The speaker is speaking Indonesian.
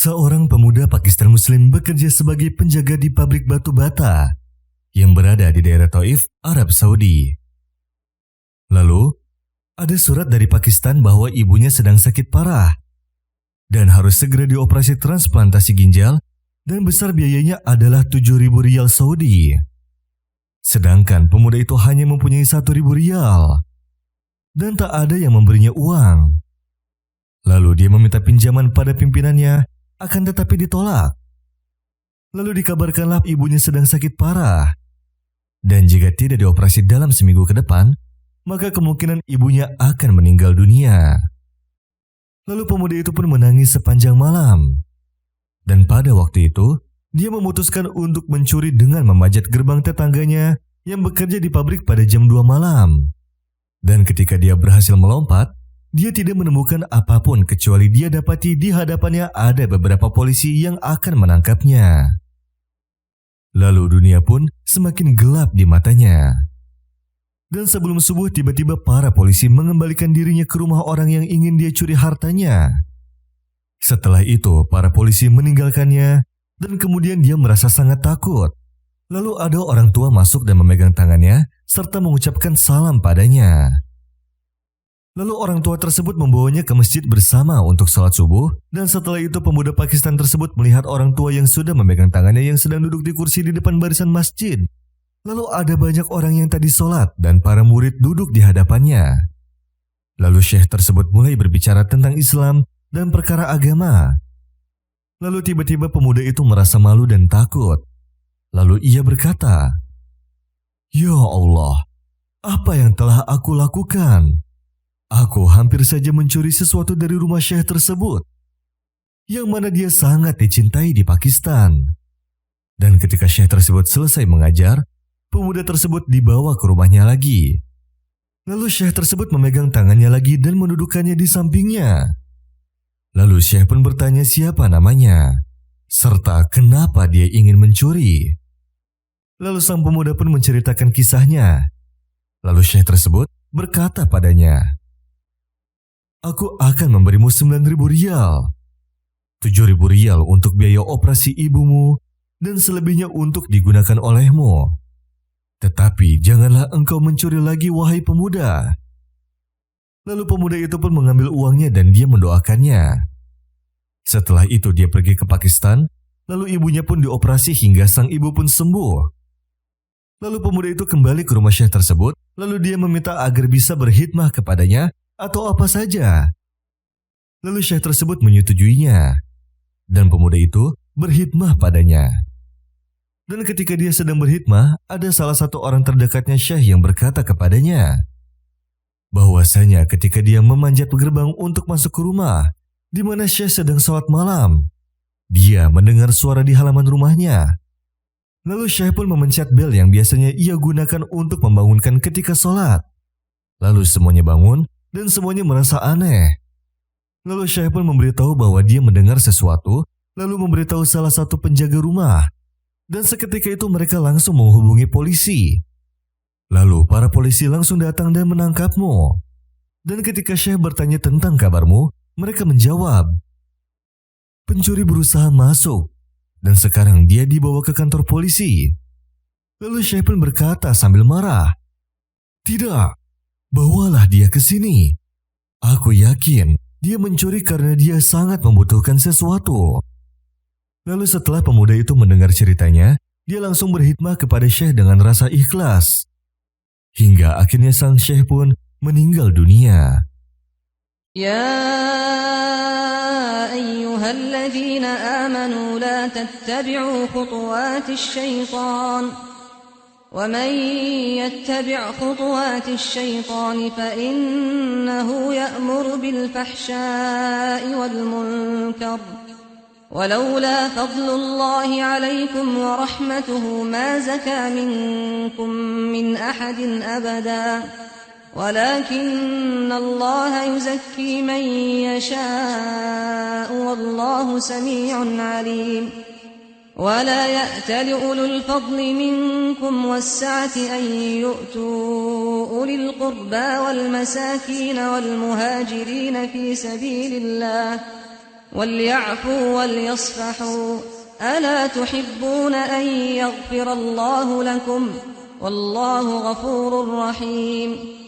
Seorang pemuda Pakistan Muslim bekerja sebagai penjaga di pabrik batu bata yang berada di daerah Taif, Arab Saudi. Lalu, ada surat dari Pakistan bahwa ibunya sedang sakit parah dan harus segera dioperasi transplantasi ginjal dan besar biayanya adalah 7.000 rial Saudi. Sedangkan pemuda itu hanya mempunyai 1.000 rial dan tak ada yang memberinya uang. Lalu dia meminta pinjaman pada pimpinannya, akan tetapi ditolak. Lalu dikabarkanlah ibunya sedang sakit parah. Dan jika tidak dioperasi dalam seminggu ke depan, maka kemungkinan ibunya akan meninggal dunia. Lalu pemuda itu pun menangis sepanjang malam. Dan pada waktu itu, dia memutuskan untuk mencuri dengan memanjat gerbang tetangganya yang bekerja di pabrik pada jam 2 malam. Dan ketika dia berhasil melompat, dia tidak menemukan apapun kecuali dia dapati di hadapannya ada beberapa polisi yang akan menangkapnya. Lalu dunia pun semakin gelap di matanya. Dan sebelum subuh tiba-tiba para polisi mengembalikan dirinya ke rumah orang yang ingin dia curi hartanya. Setelah itu para polisi meninggalkannya dan kemudian dia merasa sangat takut. Lalu ada orang tua masuk dan memegang tangannya serta mengucapkan salam padanya. Lalu orang tua tersebut membawanya ke masjid bersama untuk sholat subuh, dan setelah itu pemuda Pakistan tersebut melihat orang tua yang sudah memegang tangannya yang sedang duduk di kursi di depan barisan masjid. Lalu ada banyak orang yang tadi sholat dan para murid duduk di hadapannya. Lalu syekh tersebut mulai berbicara tentang Islam dan perkara agama. Lalu tiba-tiba pemuda itu merasa malu dan takut. Lalu ia berkata, "Ya Allah, apa yang telah aku lakukan? Aku hampir saja mencuri sesuatu dari rumah syekh tersebut, yang mana dia sangat dicintai di Pakistan." Dan ketika syekh tersebut selesai mengajar, pemuda tersebut dibawa ke rumahnya lagi. Lalu syekh tersebut memegang tangannya lagi dan mendudukkannya di sampingnya. Lalu syekh pun bertanya siapa namanya, serta kenapa dia ingin mencuri. Lalu sang pemuda pun menceritakan kisahnya. Lalu syekh tersebut berkata padanya, "Aku akan memberimu 9.000 rial. 7.000 rial untuk biaya operasi ibumu dan selebihnya untuk digunakan olehmu. Tetapi janganlah engkau mencuri lagi wahai pemuda." Lalu pemuda itu pun mengambil uangnya dan dia mendoakannya. Setelah itu dia pergi ke Pakistan, lalu ibunya pun dioperasi hingga sang ibu pun sembuh. Lalu pemuda itu kembali ke rumah syekh tersebut, lalu dia meminta agar bisa berkhidmah kepadanya atau apa saja. Lalu syekh tersebut menyetujuinya, dan pemuda itu berkhidmah padanya. Dan ketika dia sedang berkhidmah, ada salah satu orang terdekatnya syekh yang berkata kepadanya, bahwasanya ketika dia memanjat gerbang untuk masuk ke rumah, di mana syekh sedang salat malam, dia mendengar suara di halaman rumahnya. Lalu syekh pun memencet bel yang biasanya ia gunakan untuk membangunkan ketika sholat. Lalu semuanya bangun dan semuanya merasa aneh. Lalu syekh pun memberitahu bahwa dia mendengar sesuatu, lalu memberitahu salah satu penjaga rumah. Dan seketika itu mereka langsung menghubungi polisi. Lalu para polisi langsung datang dan menangkapmu. Dan ketika syekh bertanya tentang kabarmu, mereka menjawab, "Pencuri berusaha masuk dan sekarang dia dibawa ke kantor polisi." Lalu syekh pun berkata sambil marah, "Tidak, bawalah dia ke sini. Aku yakin dia mencuri karena dia sangat membutuhkan sesuatu." Lalu setelah pemuda itu mendengar ceritanya, dia langsung berkhidmah kepada syekh dengan rasa ikhlas. Hingga akhirnya sang syekh pun meninggal dunia. Ya ayyuhalladzina amanu la tattabi'u khutuwatis syaitan. Wa man yattabi' khutuwatis syaitan fa innahu ya'muru bil fahsya'i wal munkar. ولولا فضل الله عليكم ورحمته ما زكى منكم من أحد أبدا ولكن الله يزكي من يشاء والله سميع عليم ولا يأتل أولو الفضل منكم والسعة أن يؤتوا أولي القربى والمساكين والمهاجرين في سبيل الله وليعفوا وليصفحوا ألا تحبون أن يغفر الله لكم والله غفور رحيم